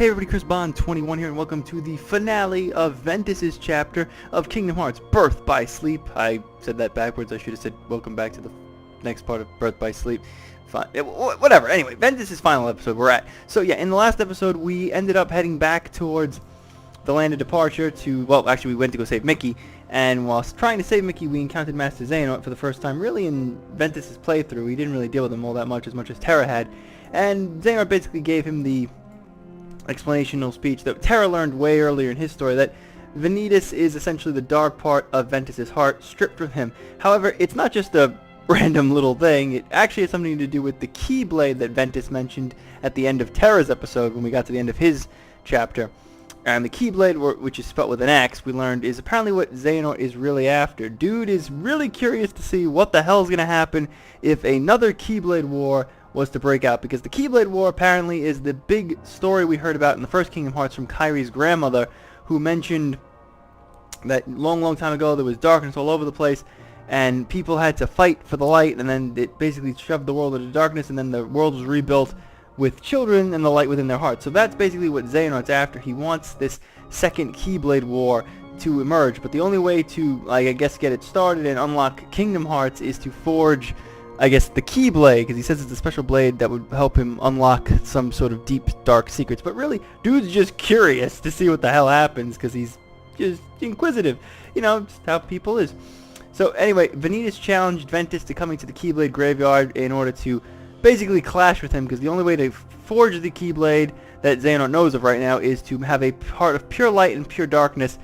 Hey everybody, Chris Bond 21 here, and welcome to the finale of Vanitas' chapter of Kingdom Hearts Birth by Sleep. I said that backwards. I should have said welcome back to the next part of Birth by Sleep. Fine. Whatever. Anyway, Vanitas' final episode we're at. So yeah, in the last episode we ended up heading back towards the land of departure to, well, actually we went to go save Mickey, and whilst trying to save Mickey we encountered Master Xehanort for the first time really in Vanitas' playthrough. We didn't really deal with him all that much as Terra had, and Xehanort basically gave him the explanational speech that Terra learned way earlier in his story, that Vanitas is essentially the dark part of Ventus' heart stripped from him. However, it's not just a random little thing, it actually has something to do with the Keyblade that Ventus mentioned at the end of Terra's episode when we got to the end of his chapter. And the Keyblade, which is spelled with an X, we learned is apparently what Xehanort is really after. Dude is really curious to see what the hell is going to happen if another Keyblade War was to break out, because the Keyblade War apparently is the big story we heard about in the first Kingdom Hearts from Kairi's grandmother, who mentioned that long time ago there was darkness all over the place and people had to fight for the light, and then it basically shoved the world into darkness, and then the world was rebuilt with children and the light within their hearts. So that's basically what Xehanort's after. He wants this second Keyblade War to emerge, but the only way to, like, I guess, get it started and unlock Kingdom Hearts is to forge, I guess, the Keyblade, because he says it's a special blade that would help him unlock some sort of deep, dark secrets. But really, dude's just curious to see what the hell happens, because he's just inquisitive. You know, just how people is. So anyway, Vanitas challenged Ventus to coming to the Keyblade Graveyard in order to basically clash with him, because the only way to forge the Keyblade that Xehanort knows of right now is to have a part of pure light and pure darkness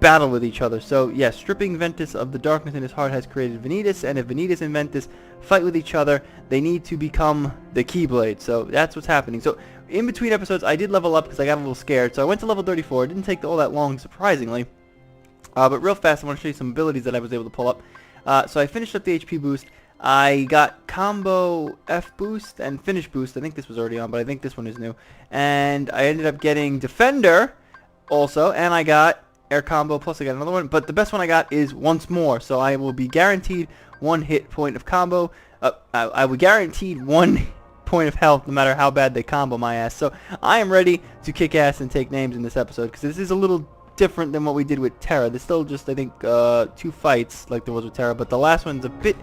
battle with each other. So yes, stripping Ventus of the darkness in his heart has created Vanitas, and if Vanitas and Ventus fight with each other, they need to become the Keyblade. So that's what's happening. So in between episodes I did level up because I got a little scared, so I went to level 34. It didn't take all that long, surprisingly. But real fast I want to show you some abilities that I was able to pull up. So I finished up the HP boost. I got combo F boost and finish boost. I think this was already on, but I think this one is new. And I ended up getting Defender also, and I got air combo, plus I got another one, but the best one I got is once more, so I will be guaranteed 1 hit point of combo. I will guaranteed 1 point of health no matter how bad they combo my ass. So I am ready to kick ass and take names in this episode, because this is a little different than what we did with Terra. There's still just, I think, 2 fights like there was with Terra, but the last one's a bit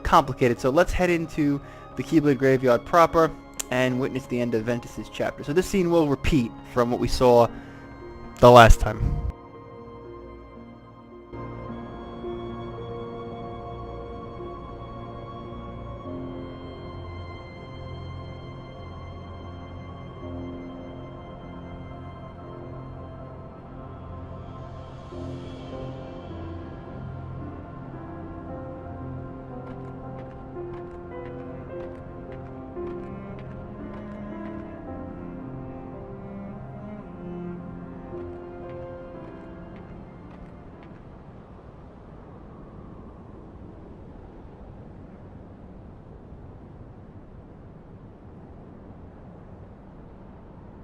complicated. So let's head into the Keyblade Graveyard proper and witness the end of Ventus' chapter. So this scene will repeat from what we saw the last time.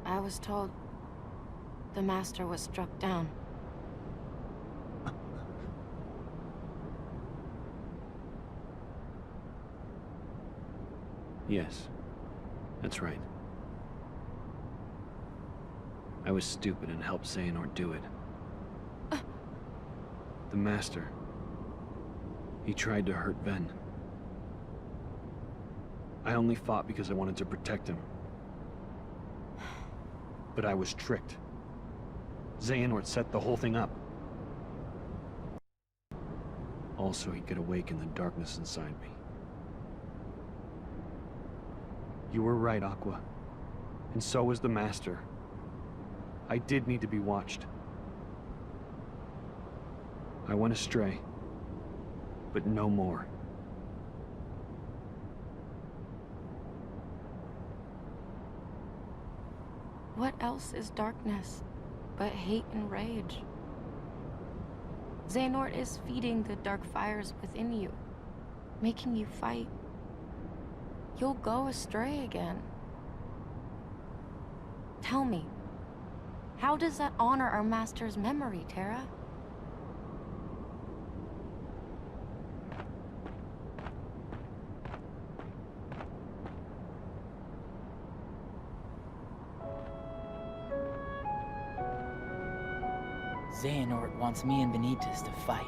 I was told the master was struck down. Yes, that's right. I was stupid and helped Xehanort do it. The master, he tried to hurt Ven. I only fought because I wanted to protect him. But I was tricked. Xehanort set the whole thing up. Also, he could awaken the darkness inside me. You were right, Aqua. And so was the Master. I did need to be watched. I went astray. But no more. What else is darkness but hate and rage? Xehanort is feeding the dark fires within you, making you fight. You'll go astray again. Tell me, how does that honor our master's memory, Terra? Xehanort wants me and Vanitas to fight.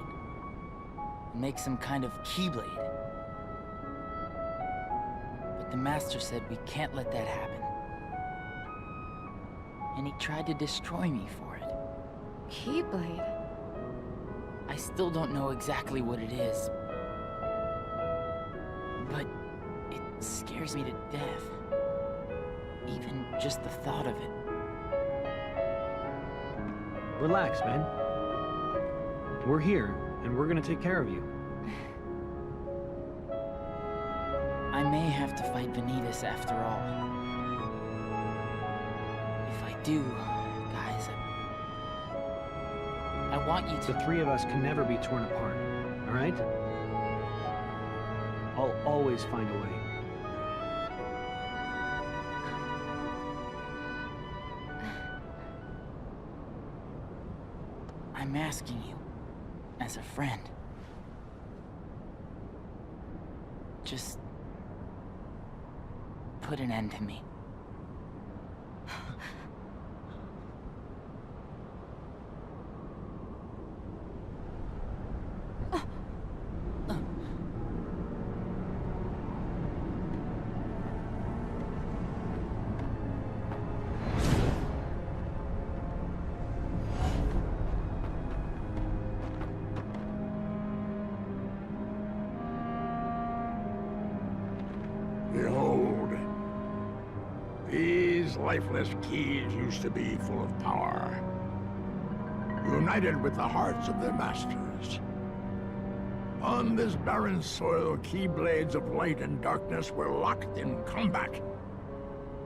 And make some kind of Keyblade. But the Master said we can't let that happen. And he tried to destroy me for it. Keyblade? I still don't know exactly what it is. But it scares me to death. Even just the thought of it. Relax, man. We're here, and we're gonna take care of you. I may have to fight Vanitas after all. If I do, guys, I want you to... The three of us can never be torn apart, all right? I'll always find a way. I'm asking you, as a friend. Just... put an end to me. Behold, these lifeless keys used to be full of power, united with the hearts of their masters. On this barren soil, Keyblades of light and darkness were locked in combat,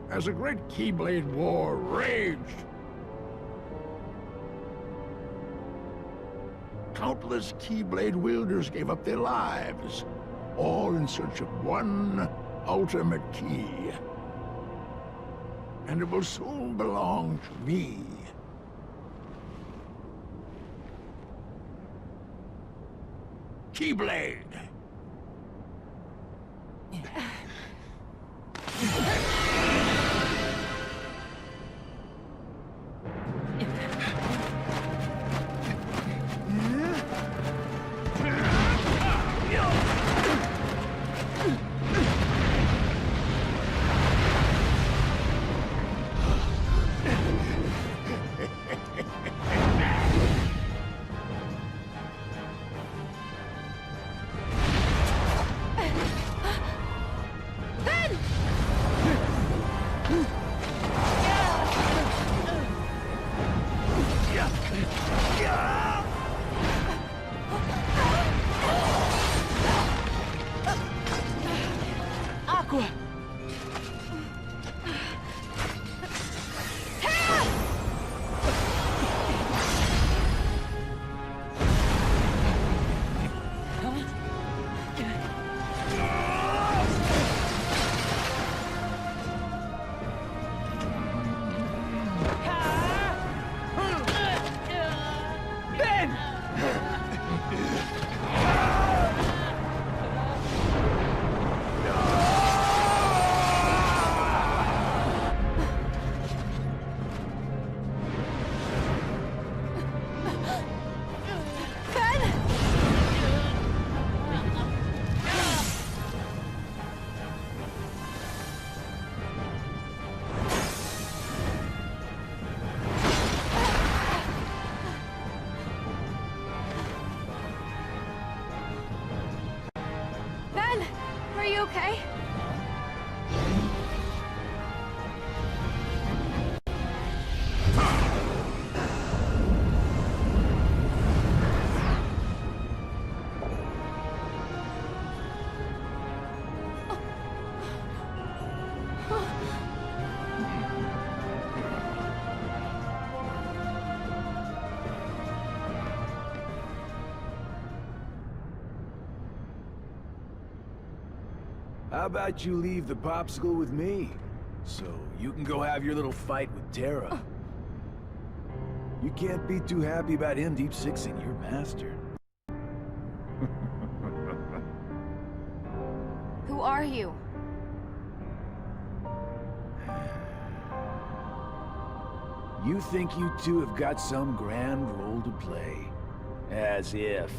as a great Keyblade war raged. Countless Keyblade wielders gave up their lives, all in search of one ultimate key. And it will soon belong to me. Keyblade! Aqua! Ben! Are you okay? How about you leave the popsicle with me, so you can go have your little fight with Terra? You can't be too happy about him deep sixing your master. Who are you? You think you two have got some grand role to play. As if.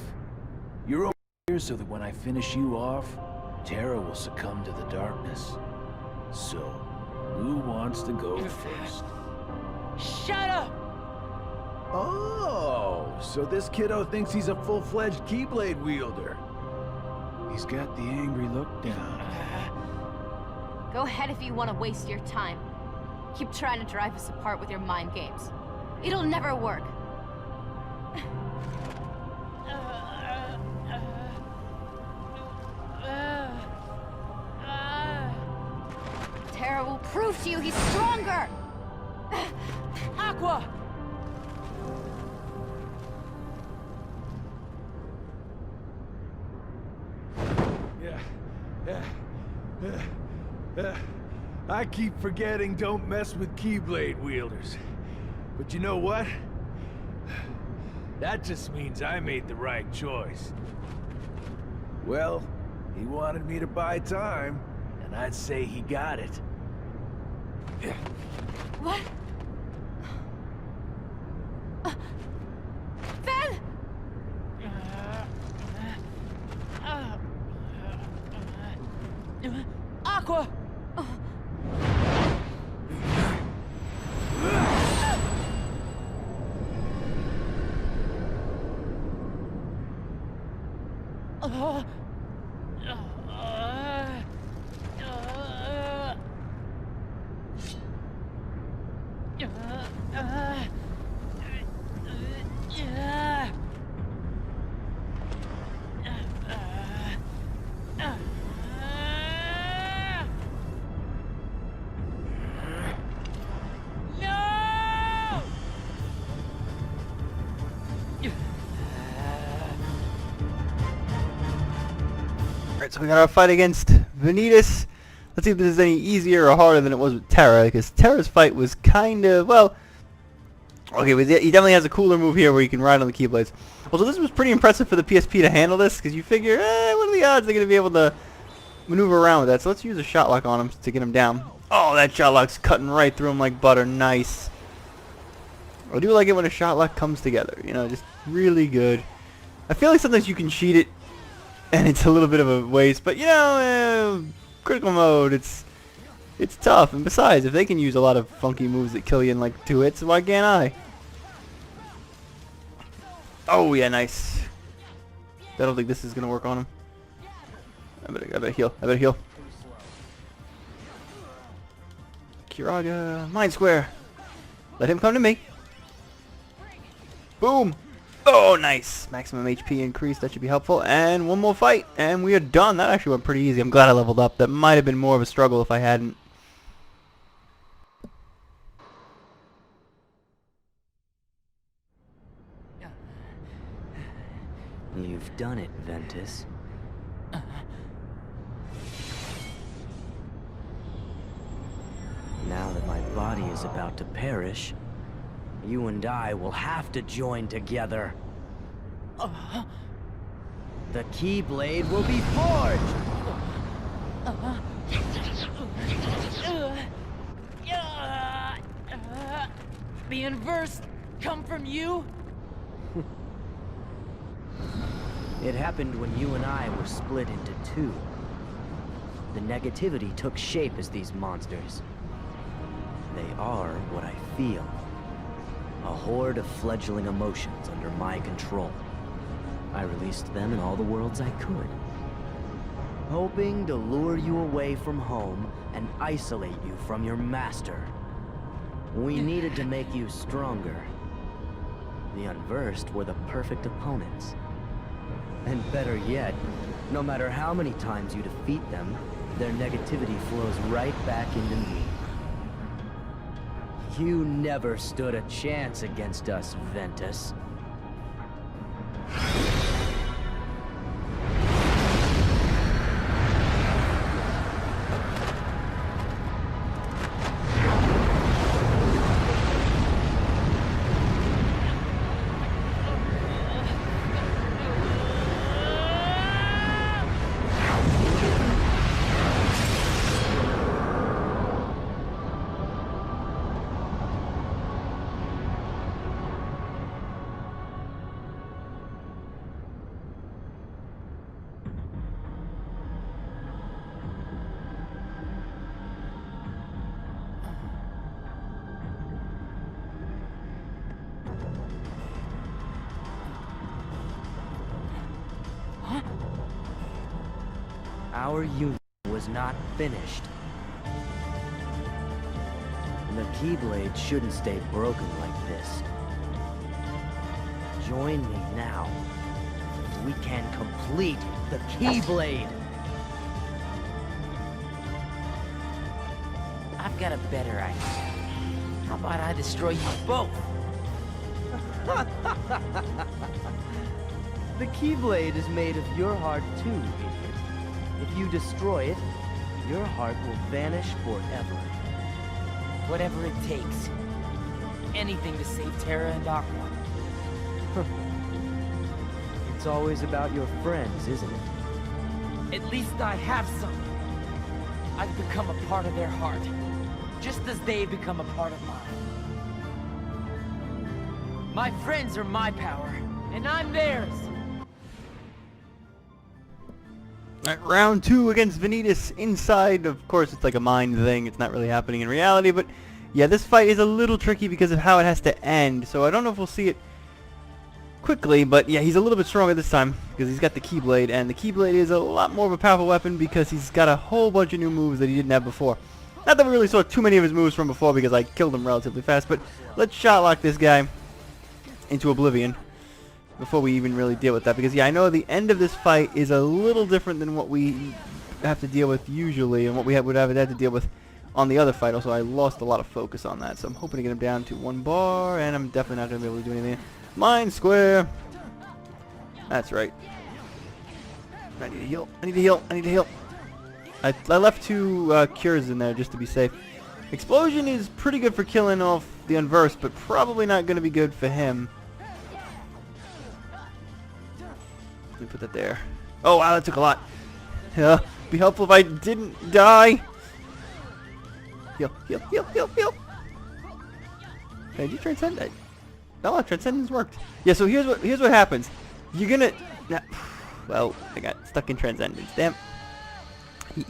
You're over here so that when I finish you off, Terra will succumb to the darkness. So, who wants to go first? Shut up! Oh, so this kiddo thinks he's a full-fledged Keyblade wielder. He's got the angry look down. Go ahead if you want to waste your time. Keep trying to drive us apart with your mind games. It'll never work. Terra will prove to you he's stronger! Aqua! I keep forgetting don't mess with Keyblade wielders. But you know what? That just means I made the right choice. Well, he wanted me to buy time, and I'd say he got it. What? Ven! Aqua! Alright, so we got our fight against Vanitas. Let's see if this is any easier or harder than it was with Terra, because Terra's fight was kind of, well... Okay, but he definitely has a cooler move here where you can ride on the Keyblades. Also, this was pretty impressive for the PSP to handle this, because you figure, what are the odds they're going to be able to maneuver around with that? So let's use a shot lock on him to get him down. Oh, that shot lock's cutting right through him like butter. Nice. I do like it when a shot lock comes together. You know, just really good. I feel like sometimes you can cheat it, and it's a little bit of a waste. But, you know, critical mode, it's tough. And besides, if they can use a lot of funky moves that kill you in like 2 hits, why can't I? Oh, yeah, nice. I don't think this is going to work on him. I better heal. I better heal. Kiraga, Mind Square. Let him come to me. Boom. Oh, nice. Maximum HP increase. That should be helpful. And one more fight, and we are done. That actually went pretty easy. I'm glad I leveled up. That might have been more of a struggle if I hadn't. You've done it, Ventus. Now that my body is about to perish, you and I will have to join together. The Keyblade will be forged! The inverse come from you? It happened when you and I were split into two. The negativity took shape as these monsters. They are what I feel. A horde of fledgling emotions under my control. I released them in all the worlds I could. Hoping to lure you away from home and isolate you from your master. We needed to make you stronger. The Unversed were the perfect opponents. And better yet, no matter how many times you defeat them, their negativity flows right back into me. You never stood a chance against us, Ventus. our union was not finished. And the Keyblade shouldn't stay broken like this. Join me now. We can complete the Keyblade. I've got a better idea. How about I destroy you both? The Keyblade is made of your heart too, idiot. If you destroy it, your heart will vanish forever. Whatever it takes. Anything to save Terra and Aqua. It's always about your friends, isn't it? At least I have some. I've become a part of their heart. Just as they become a part of mine. My friends are my power, and I'm theirs. Alright, round 2 against Vanitas inside. Of course, it's like a mind thing. It's not really happening in reality, but yeah, this fight is a little tricky because of how it has to end. So I don't know if we'll see it quickly, but yeah, he's a little bit stronger this time because he's got the Keyblade, and the Keyblade is a lot more of a powerful weapon because he's got a whole bunch of new moves that he didn't have before. Not that we really saw too many of his moves from before because I killed him relatively fast, but let's shot-lock this guy into oblivion before we even really deal with that, because yeah, I know the end of this fight is a little different than what we have to deal with usually and what we would have had to deal with on the other fight. Also, I lost a lot of focus on that, so I'm hoping to get him down to 1 bar, and I'm definitely not going to be able to do anything. Mind Square! That's right. I need to heal. I need to heal. I need to heal. I left 2 cures in there just to be safe. Explosion is pretty good for killing off the Unversed, but probably not going to be good for him. Let me put that there. Oh wow, that took a lot. Yeah, be helpful if I didn't die. Heal, heal, heal, heal, heal. Hey, did you transcend that? No, transcendence worked. Yeah, so here's what happens. You're gonna... Well, I got stuck in transcendence. Damn.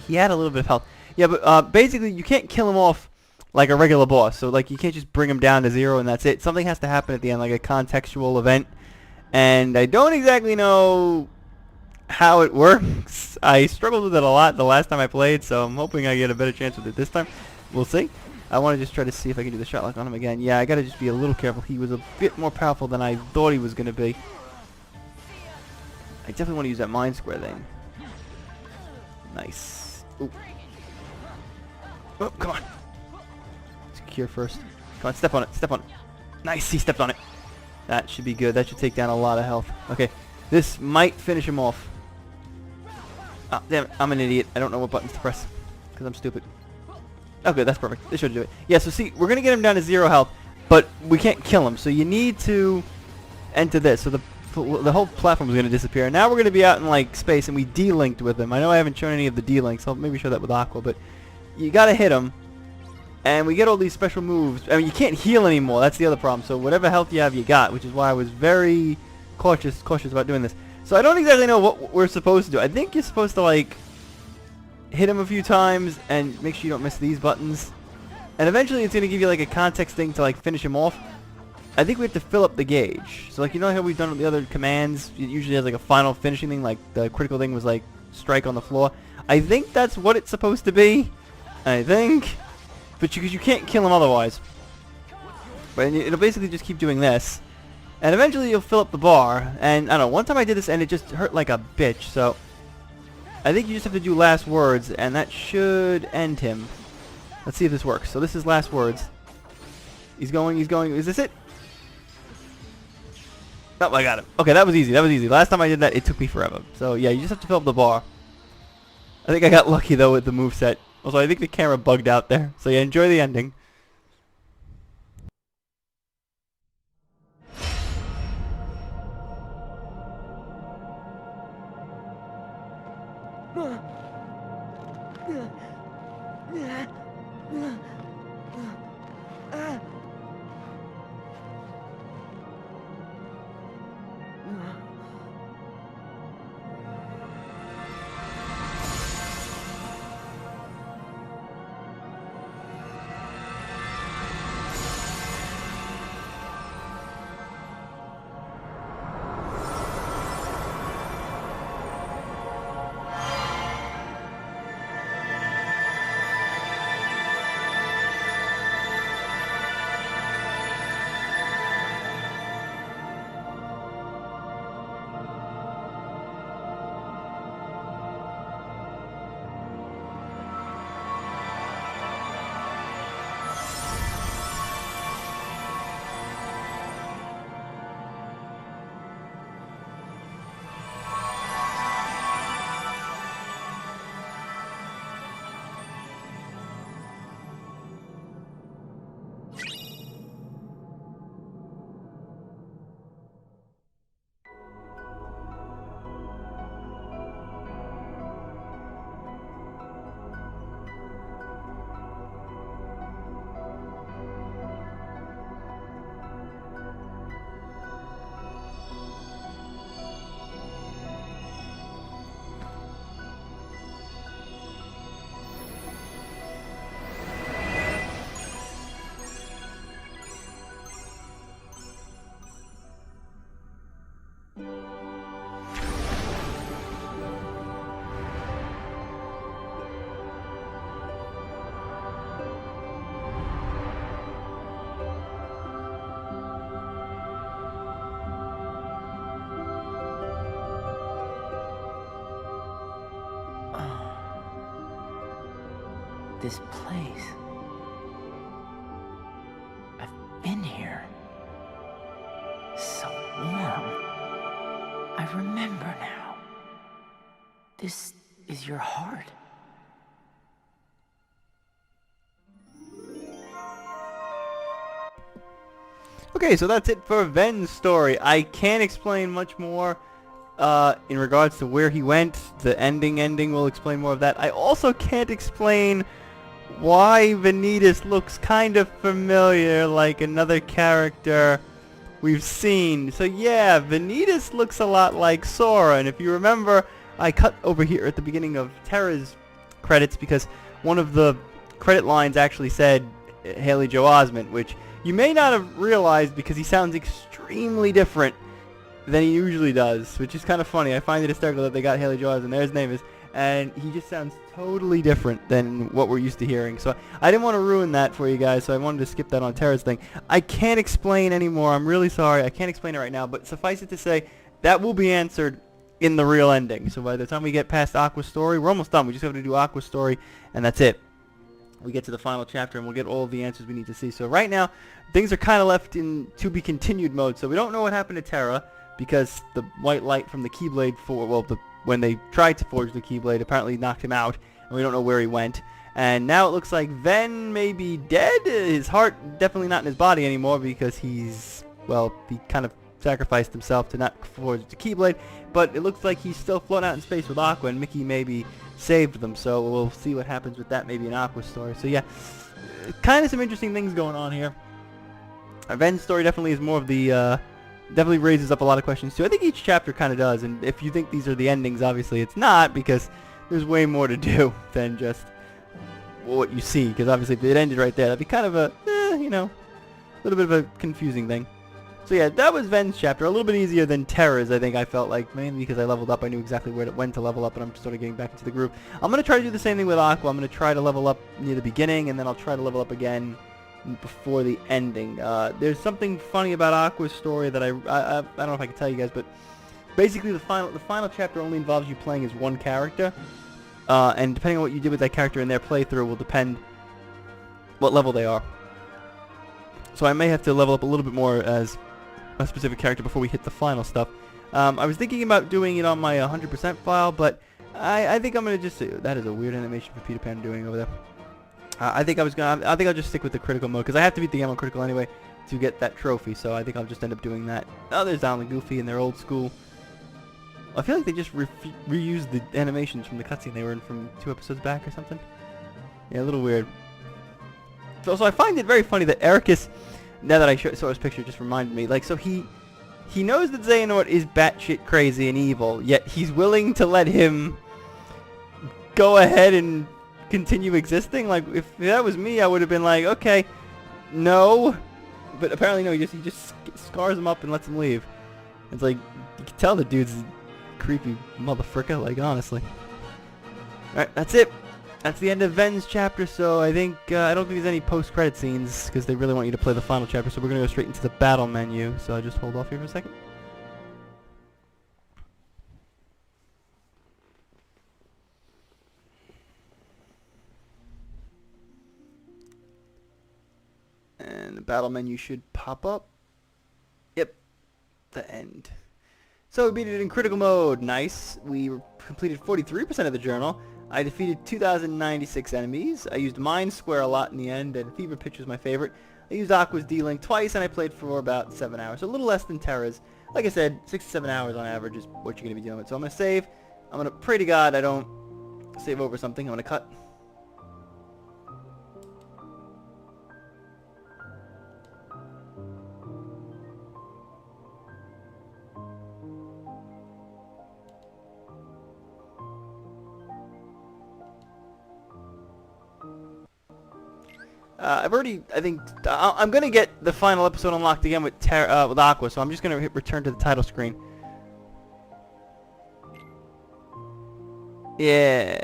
He had a little bit of health. Yeah, but basically you can't kill him off like a regular boss. So like you can't just bring him down to 0 and that's it. Something has to happen at the end, like a contextual event. And I don't exactly know how it works. I struggled with it a lot the last time I played, so I'm hoping I get a better chance with it this time. We'll see. I want to just try to see if I can do the shot lock on him again. Yeah, I got to just be a little careful. He was a bit more powerful than I thought he was going to be. I definitely want to use that Mind Square thing. Nice. Ooh. Oh, come on. Let's cure first. Come on, step on it. Step on it. Nice, he stepped on it. That should be good. That should take down a lot of health. Okay, this might finish him off. Oh, damn it. I'm an idiot. I don't know what buttons to press because I'm stupid. Okay, that's perfect. This should do it. Yeah, so see, we're going to get him down to 0 health, but we can't kill him. So you need to enter this. So the whole platform is going to disappear. Now we're going to be out in like space, and we de-linked with him. I know I haven't shown any of the de-links. I'll maybe show that with Aqua, but you got to hit him, and we get all these special moves. I mean, you can't heal anymore. That's the other problem. So whatever health you have, you got, which is why I was very cautious about doing this. So I don't exactly know what we're supposed to do. I think you're supposed to like hit him a few times and make sure you don't miss these buttons, and eventually it's going to give you like a context thing to like finish him off. I think we have to fill up the gauge. So like, you know how we've done with the other commands, it usually has like a final finishing thing, like the critical thing was like strike on the floor. I think that's what it's supposed to be. I think. But because you can't kill him otherwise. But it'll basically just keep doing this. And eventually you'll fill up the bar. And I don't know, one time I did this and it just hurt like a bitch. So I think you just have to do last words, and that should end him. Let's see if this works. So this is last words. He's going. Is this it? Oh, I got him. Okay, that was easy. Last time I did that, it took me forever. So yeah, you just have to fill up the bar. I think I got lucky though with the moveset. Also, I think the camera bugged out there. So yeah, enjoy the ending. this place. I've been here. So warm. I remember now. This is your heart. Okay, so that's it for Ven's story. I can't explain much more in regards to where he went. The ending will explain more of that. I also can't explain why Vanitas looks kind of familiar, like another character we've seen. So yeah, Vanitas looks a lot like Sora, and if you remember, I cut over here at the beginning of Terra's credits because one of the credit lines actually said Haley Joel Osment, which you may not have realized because he sounds extremely different than he usually does, which is kind of funny. I find it hysterical that they got Haley Joel Osment, there his name is, and he just sounds totally different than what we're used to hearing. So I didn't want to ruin that for you guys, so I wanted to skip that on Terra's thing. I can't explain anymore. I'm really sorry. I can't explain it right now, but suffice it to say, that will be answered in the real ending. So by the time we get past Aqua's story, we're almost done. We just have to do Aqua's story, and that's it. We get to the final chapter, and we'll get all the answers we need to see. So right now, things are kind of left in to be continued mode. So we don't know what happened to Terra, because the white light from the Keyblade when they tried to forge the Keyblade apparently knocked him out, and we don't know where he went. And now it looks like Ven may be dead. His heart definitely not in his body anymore because he kind of sacrificed himself to not forge the Keyblade. But it looks like he's still floating out in space with Aqua, and Mickey maybe saved them. So we'll see what happens with that, maybe in Aqua's story. So yeah, kind of some interesting things going on here. Ven's story definitely is more of the definitely raises up a lot of questions too. I think each chapter kind of does, and if you think these are the endings, obviously it's not, because there's way more to do than just what you see, because obviously if it ended right there, that'd be kind of a, little bit of a confusing thing. So yeah, that was Ven's chapter, a little bit easier than Terra's, I think I felt like, mainly because I leveled up, I knew exactly when to level up, and I'm sort of getting back into the groove. I'm going to try to do the same thing with Aqua. I'm going to try to level up near the beginning, and then I'll try to level up again before the ending. There's something funny about Aqua's story that I don't know if I can tell you guys, but basically the final chapter only involves you playing as one character, and depending on what you did with that character in their playthrough will depend what level they are. So I may have to level up a little bit more as a specific character before we hit the final stuff. I was thinking about doing it on my 100% file, but I think I'm gonna just that is a weird animation for Peter Pan doing over there. I think I'll just stick with the critical mode, because I have to beat the Gamma Critical anyway to get that trophy, so I think I'll just end up doing that. Oh, there's Donald and Goofy in their old school. I feel like they just reused the animations from the cutscene they were in from 2 episodes back or something. Yeah, a little weird. So I find it very funny that Ericus, now that I saw his picture, just reminded me, like, so he knows that Xehanort is batshit crazy and evil, yet he's willing to let him go ahead and continue existing. Like, if that was me, I would have been like, okay, no, but apparently no. He just scars him up and lets him leave. It's like, you can tell the dude's a creepy motherfucker, like, honestly. Alright, that's it. That's the end of Ven's chapter. So I think I don't think there's any post-credit scenes, because they really want you to play the final chapter, so we're gonna go straight into the battle menu. So I'll just hold off here for a second. And the battle menu should pop up. Yep, the end. So we beat it in critical mode. Nice. We completed 43% of the journal. I defeated 2,096 enemies. I used Mind Square a lot in the end, and Fever Pitch was my favorite. I used Aqua's D-Link twice, and I played for about 7 hours. So a little less than Terra's. Like I said, 6 to 7 hours on average is what you're going to be dealing with. So I'm going to save. I'm going to pray to God I don't save over something. I'm going to cut. I'm going to get the final episode unlocked again with Aqua, so I'm just going to hit return to the title screen. Yeah.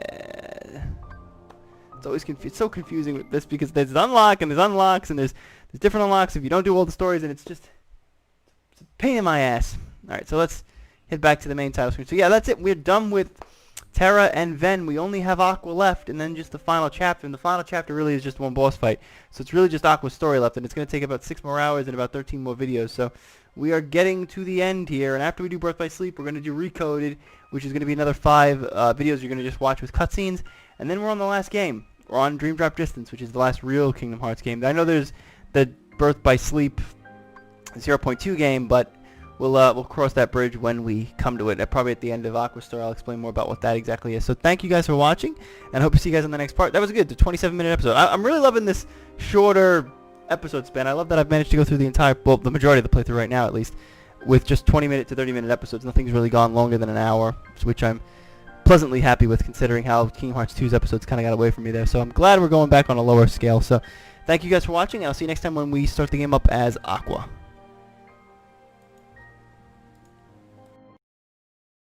It's always so confusing with this, because there's unlock and there's unlocks and there's different unlocks if you don't do all the stories, and it's a pain in my ass. Alright, so let's head back to the main title screen. So yeah, that's it. We're done with Terra and Ven. We only have Aqua left, and then just the final chapter. And the final chapter really is just one boss fight. So it's really just Aqua's story left, and it's going to take about 6 more hours and about 13 more videos. So we are getting to the end here, and after we do Birth by Sleep, we're going to do Recoded, which is going to be another 5 videos you're going to just watch with cutscenes. And then we're on the last game. We're on Dream Drop Distance, which is the last real Kingdom Hearts game. I know there's the Birth by Sleep 0.2 game, but we'll cross that bridge when we come to it. Probably at the end of Aqua Story, I'll explain more about what that exactly is. So thank you guys for watching, and I hope to see you guys on the next part. That was good, the 27-minute episode. I'm really loving this shorter episode span. I love that I've managed to go through the entire, well, the majority of the playthrough right now at least, with just 20-minute to 30-minute episodes. Nothing's really gone longer than an hour, which I'm pleasantly happy with, considering how Kingdom Hearts 2's episodes kind of got away from me there. So I'm glad we're going back on a lower scale. So thank you guys for watching, and I'll see you next time when we start the game up as Aqua.